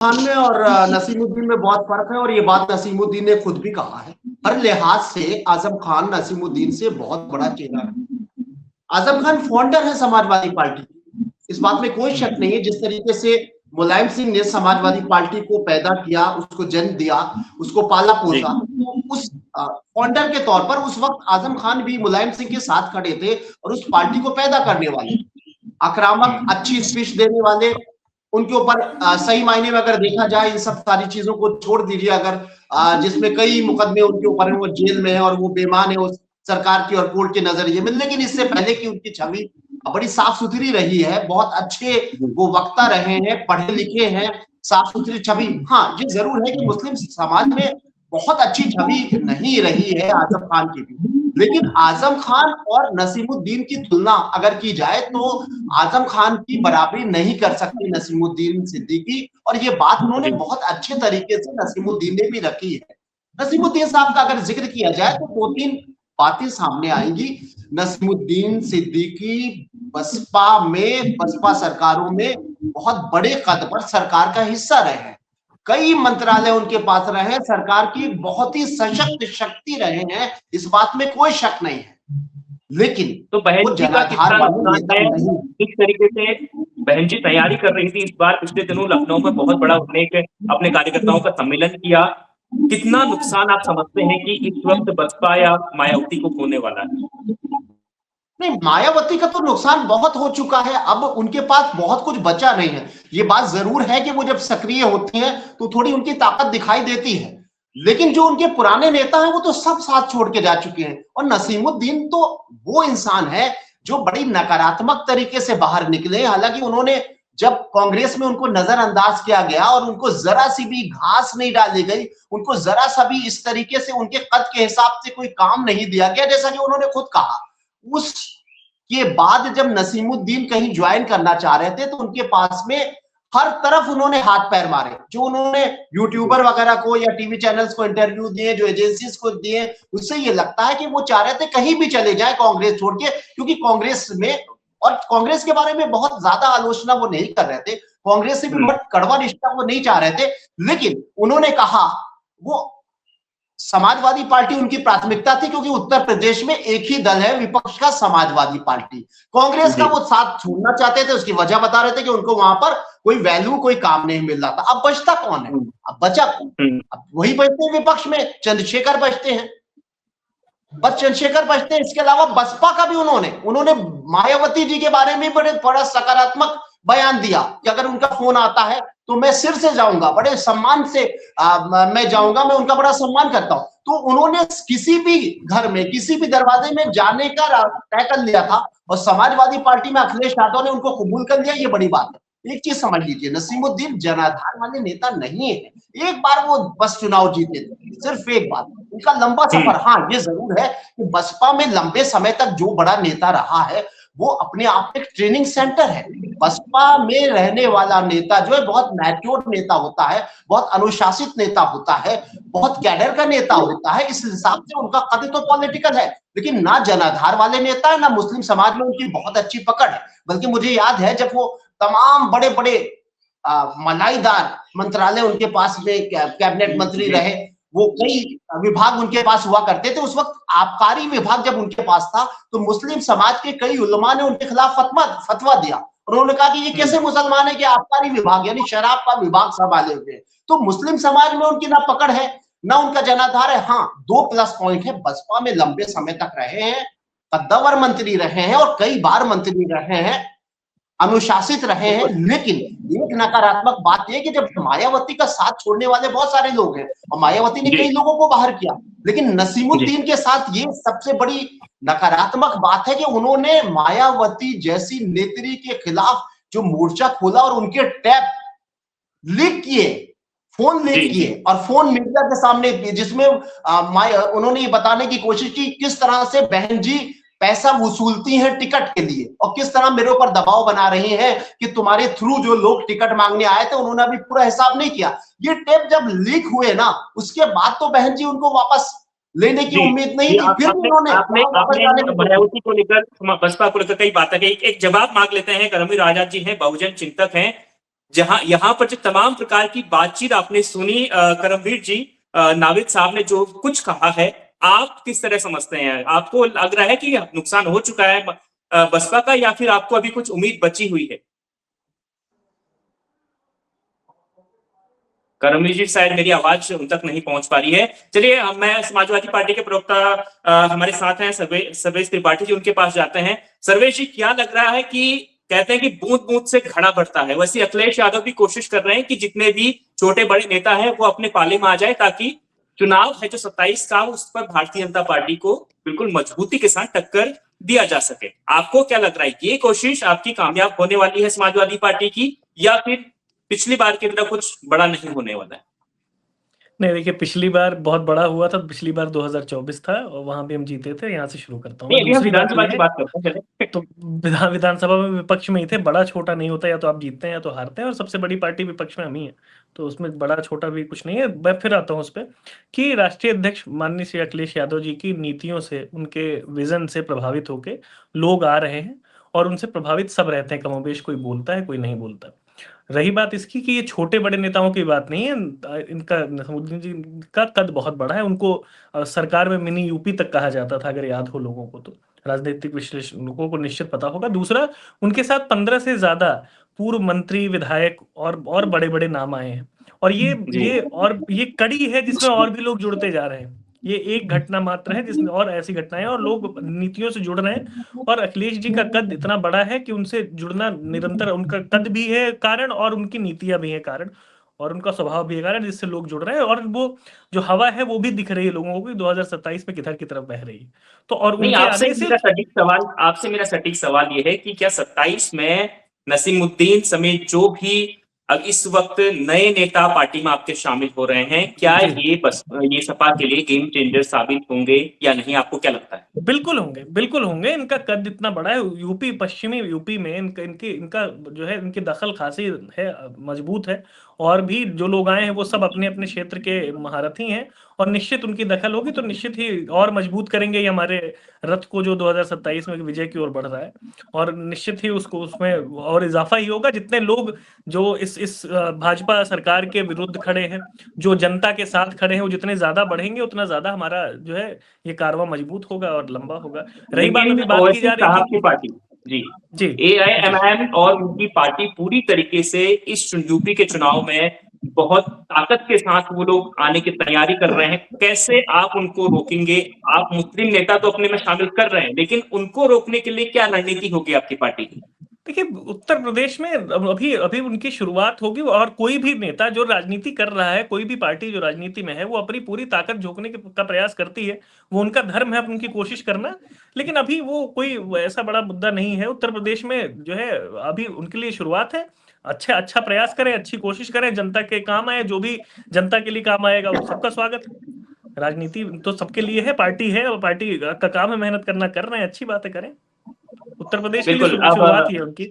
खान में और नसीमुद्दीन में बहुत फर्क है और ये बात नसीमुद्दीन ने खुद भी कहा है। हर लिहाज से आजम खान नसीमुद्दीन से बहुत बड़ा चेहरा है। आजम खान फाउंडर है समाजवादी पार्टी की, इस बात में कोई शक नहीं है। जिस तरीके से मुलायम सिंह ने समाजवादी पार्टी को पैदा किया, उसको जन्म दिया, उसको पाला पोसा, तो उस फाउंडर के तौर पर उस वक्त आजम खान भी मुलायम सिंह के साथ खड़े थे और उस पार्टी को पैदा करने वाले, आक्रामक, अच्छी स्पीच देने वाले, उनके ऊपर सही मायने में अगर देखा जाए इन सब सारी चीजों को छोड़ दीजिए, अगर जिसमें कई मुकदमे उनके ऊपर है, वो जेल में है और वो बेमान है उस सरकार की और कोर्ट के नजरिए में, लेकिन इससे पहले की उनकी छवि बड़ी साफ सुथरी रही है। बहुत अच्छे वो वक्ता रहे हैं, पढ़े लिखे हैं, साफ सुथरी छवि। हाँ, ये जरूर है कि मुस्लिम समाज में बहुत अच्छी छवि नहीं रही है आजम खान की भी, लेकिन आजम खान और नसीमुद्दीन की तुलना अगर की जाए तो आजम खान की बराबरी नहीं कर सकते नसीमुद्दीन सिद्दीकी, और ये बात उन्होंने बहुत अच्छे तरीके से नसीमुद्दीन ने भी रखी है। नसीमुद्दीन साहब का अगर जिक्र किया जाए तो दो तीन बातें सामने आएंगी। नसीमुद्दीन सिद्दीकी बसपा सरकारों में बहुत बड़े कद पर सरकार का हिस्सा रहे हैं, कई मंत्रालय उनके पास रहे हैं, सरकार की बहुत ही सशक्त शक्ति रहे हैं, इस बात में कोई शक नहीं है। लेकिन तो बहन जी का कितना नुकसान है, किस तरीके से बहन जी तैयारी कर रही थी इस बार, पिछले दिनों लखनऊ में बहुत बड़ा उन्होंने अपने कार्यकर्ताओं का सम्मेलन किया, कितना नुकसान आप समझते हैं कि इस वक्त बसपा या मायावती को होने वाला है? नहीं, मायावती का तो नुकसान बहुत हो चुका है, अब उनके पास बहुत कुछ बचा नहीं है। ये बात जरूर है कि वो जब सक्रिय होती हैं तो थोड़ी उनकी ताकत दिखाई देती है, लेकिन जो उनके पुराने नेता हैं वो तो सब साथ छोड़ के जा चुके हैं। और नसीमुद्दीन तो वो इंसान है जो बड़ी नकारात्मक तरीके से बाहर निकले। हालांकि उन्होंने जब कांग्रेस में उनको नजरअंदाज किया गया और उनको जरा सी भी घास नहीं डाली गई, उनको जरा सा भी इस तरीके से उनके कद के हिसाब से कोई काम नहीं दिया गया, जैसा कि उन्होंने खुद कहा। उसके बाद जब नसीमुद्दीन कहीं ज्वाइन करना चाह रहे थे तो उनके पास में हर तरफ उन्होंने हाथ पैर मारे। जो उन्होंने यूट्यूबर वगैरह को या टीवी चैनल्स को इंटरव्यू दिए, जो एजेंसीज को दिए, उससे ये लगता है कि वो चाह रहे थे कहीं भी चले जाए कांग्रेस छोड़ के, क्योंकि कांग्रेस में, और कांग्रेस के बारे में बहुत ज्यादा आलोचना वो नहीं कर रहे थे, कांग्रेस से भी बहुत कड़वा रिश्ता वो नहीं चाह रहे थे, लेकिन उन्होंने कहा वो समाजवादी पार्टी उनकी प्राथमिकता थी, क्योंकि उत्तर प्रदेश में एक ही दल है विपक्ष का, समाजवादी पार्टी। कांग्रेस का वो साथ छोड़ना चाहते थे, उसकी वजह बता रहे थे कि उनको वहां पर कोई वैल्यू, कोई काम नहीं मिल रहा था। अब बचता कौन है? अब बचा कौन? अब वही बचते हैं विपक्ष में, चंद्रशेखर बचते हैं, बस चंद्रशेखर बचते हैं। इसके अलावा बसपा का भी उन्होंने मायावती जी के बारे में बड़ा सकारात्मक बयान दिया कि अगर उनका फोन आता है तो मैं सिर से जाऊंगा, बड़े सम्मान से मैं जाऊंगा, मैं उनका बड़ा सम्मान करता हूं। तो उन्होंने किसी भी घर में, किसी भी दरवाजे में जाने का तय कर लिया था, और समाजवादी पार्टी में अखिलेश यादव ने उनको कबूल कर लिया, ये बड़ी बात है। एक चीज समझ लीजिए, नसीमुद्दीन जनाधार वाले नेता नहीं है। एक बार वो बस चुनाव जीते थे, सिर्फ एक बार, उनका लंबा सफर। हाँ, ये जरूर है कि बसपा में लंबे समय तक जो बड़ा नेता रहा है वो अपने आप में एक ट्रेनिंग सेंटर है। बसपा में रहने वाला नेता जो है बहुत मैच्योर नेता होता है, बहुत अनुशासित नेता होता है, बहुत कैडर का नेता होता है, इस हिसाब से उनका कद तो पॉलिटिकल है। लेकिन ना जनाधार वाले नेता है, ना मुस्लिम समाज में उनकी बहुत अच्छी पकड़ है। बल्कि मुझे याद है जब वो तमाम बड़े बड़े मलाईदार मंत्रालय उनके पास में, कैबिनेट मंत्री रहे, वो कई विभाग उनके पास हुआ करते थे, उस वक्त आबकारी विभाग जब उनके पास था तो मुस्लिम समाज के कई उलमा ने उनके खिलाफ फतवा दिया। उन्होंने कहा कि ये कैसे मुसलमान है कि आबकारी विभाग यानी शराब का विभाग संभाले हुए। तो मुस्लिम समाज में उनकी ना पकड़ है, ना उनका जनाधार है। हाँ, 2 प्लस पॉइंट है, बसपा में लंबे समय तक रहे हैं, कद्दावर मंत्री रहे हैं और कई बार मंत्री रहे हैं, अनुशासित रहे हैं। लेकिन एक नकारात्मक बात यह कि जब मायावती का साथ छोड़ने वाले बहुत सारे लोग हैं, और मायावती ने कई लोगों को बाहर किया, लेकिन नसीमुद्दीन के साथ ये सबसे बड़ी नकारात्मक बात है कि उन्होंने मायावती जैसी नेत्री के खिलाफ जो मोर्चा खोला और उनके टैप लीक किए, फोन लीक किए, और फोन मीडिया के सामने, जिसमें उन्होंने ये बताने की कोशिश की किस तरह से बहन जी पैसा वसूलती हैं टिकट के लिए, और किस तरह मेरे ऊपर दबाव बना रही हैं कि तुम्हारे थ्रू जो लोग टिकट मांगने आए थे उन्होंने अभी पूरा हिसाब नहीं किया। ये टेप जब लीक हुए ना, उसके बाद तो बहन जी उनको वापस लेने की उम्मीद नहीं थी। फिर उन्होंने मायावती को लेकर, बसपा को लेकर कई बातें कही। एक जवाब मांग लेते हैं, करमवीर आजाद जी हैं, बहुजन चिंतक हैं, जहां यहाँ पर जो तमाम प्रकार की बातचीत आपने सुनी, करमवीर जी, नाविद साहब ने जो कुछ कहा है, आप किस तरह समझते हैं? आपको लग रहा है कि नुकसान हो चुका है बसपा का, या फिर आपको अभी कुछ उम्मीद बची हुई है? करमवीर जी, शायद मेरी आवाज उन तक नहीं पहुंच पा रही है। चलिए, मैं समाजवादी पार्टी के प्रवक्ता हमारे साथ हैं सर्वेश त्रिपाठी जी, उनके पास जाते हैं। सर्वेश जी, क्या लग रहा है कि कहते हैं कि बूंद बूंद से घड़ा भरता है, वैसे अखिलेश यादव भी कोशिश कर रहे हैं कि जितने भी छोटे बड़े नेता हैं वो अपने पाले में आ जाए, ताकि चुनाव है जो 27 का, उस पर भारतीय जनता पार्टी को बिल्कुल मजबूती के साथ टक्कर दिया जा सके। आपको क्या लग रहा है, ये कोशिश आपकी कामयाब होने वाली है समाजवादी पार्टी की, या फिर पिछली बार की तरह कुछ बड़ा नहीं होने वाला है? नहीं, देखिए, पिछली बार बहुत बड़ा हुआ था। पिछली बार 2024 था और वहां भी हम जीते थे। यहाँ से शुरू करता हूँ। नहीं, अभी हम दूसरी बात विधानसभा ये की है, बात करते हैं, चले। तो विधानसभा में विपक्ष में ही थे। बड़ा छोटा नहीं होता, या तो आप जीतते हैं या तो हारते हैं, और सबसे बड़ी पार्टी विपक्ष में हम ही है। तो उसमें बड़ा छोटा भी कुछ नहीं है। मैं फिर आता हूँ उस पर कि राष्ट्रीय अध्यक्ष माननीय श्री अखिलेश यादव जी की नीतियों से, उनके विजन से प्रभावित होके लोग आ रहे हैं, और उनसे प्रभावित सब रहते हैं कमोबेश। कोई बोलता है, कोई नहीं बोलता। रही बात इसकी कि ये छोटे बड़े नेताओं की बात नहीं है। इनका, नसीमुद्दीन जी का कद बहुत बड़ा है। उनको सरकार में मिनी यूपी तक कहा जाता था, अगर याद हो लोगों को तो। राजनीतिक विश्लेषकों को निश्चित पता होगा। दूसरा, उनके साथ 15 से ज्यादा पूर्व मंत्री, विधायक और बड़े बड़े नाम आए हैं। और ये कड़ी है जिसमें और भी लोग जुड़ते जा रहे हैं। ये एक घटना मात्र है जिसमें और ऐसी घटनाएं, और लोग नीतियों से जुड़ रहे हैं। और अखिलेश जी का कद इतना बड़ा है कि उनसे जुड़ना निरंतर, उनका कद भी है कारण, और उनकी नीतियां भी है कारण, और उनका स्वभाव भी है कारण, जिससे लोग जुड़ रहे हैं। और वो जो हवा है वो भी दिख रही है लोगों को कि 2027 में किधर की तरफ बह रही है। तो और नहीं, उनके आने से आपसे मेरा सटीक सवाल ये है कि क्या 27 में नसीमुद्दीन समेत जो भी अब इस वक्त नए नेता पार्टी में आपके शामिल हो रहे हैं, क्या ये सपा के लिए गेम चेंजर साबित होंगे या नहीं? आपको क्या लगता है? बिल्कुल होंगे, बिल्कुल होंगे। इनका कद इतना बड़ा है। यूपी, पश्चिमी यूपी में इनका जो है, इनकी दखल खासी है, मजबूत है। और भी जो लोग आए हैं वो सब अपने अपने क्षेत्र के महारथी हैं, और निश्चित उनकी दखल होगी तो निश्चित ही और मजबूत करेंगे ये हमारे रथ को, जो 2027 में विजय की ओर बढ़ रहा है। और निश्चित ही उसको, उसमें और इजाफा ही होगा। जितने लोग जो इस भाजपा सरकार के विरुद्ध खड़े हैं, जो जनता के साथ खड़े हैं, वो जितने ज्यादा बढ़ेंगे उतना ज्यादा हमारा जो है ये कारवां मजबूत होगा और लंबा होगा। रही बात, लेकिन अभी बात की ओवैसी जा रही साहब थी। की पार्टी, जी, जी, एआईएमआईएम और उनकी पार्टी पूरी तरीके से इस यूपी के चुनाव में बहुत ताकत के साथ वो लोग आने की तैयारी कर रहे हैं। कैसे आप उनको रोकेंगे? आप मुस्लिम नेता तो अपने में शामिल कर रहे हैं, लेकिन उनको रोकने के लिए क्या रणनीति होगी आपकी पार्टी की? देखिए, उत्तर प्रदेश में अभी अभी उनकी शुरुआत होगी। और कोई भी नेता जो राजनीति कर रहा है, कोई भी पार्टी जो राजनीति में है, वो अपनी पूरी ताकत झोंकने का प्रयास करती है। वो उनका धर्म है उनकी कोशिश करना। लेकिन अभी वो कोई ऐसा बड़ा मुद्दा नहीं है उत्तर प्रदेश में जो है। अभी उनके लिए शुरुआत है। अच्छा प्रयास करें, अच्छी कोशिश करें, जनता के काम आए। जो भी जनता के लिए काम आएगा वो सबका स्वागत है। राजनीति तो सबके लिए है, पार्टी है, और पार्टी का काम है मेहनत करना। कर रहे हैं, अच्छी बात है, करें। उत्तर प्रदेश की जो बिल्कुल। अब शुरुआत ही है उनकी।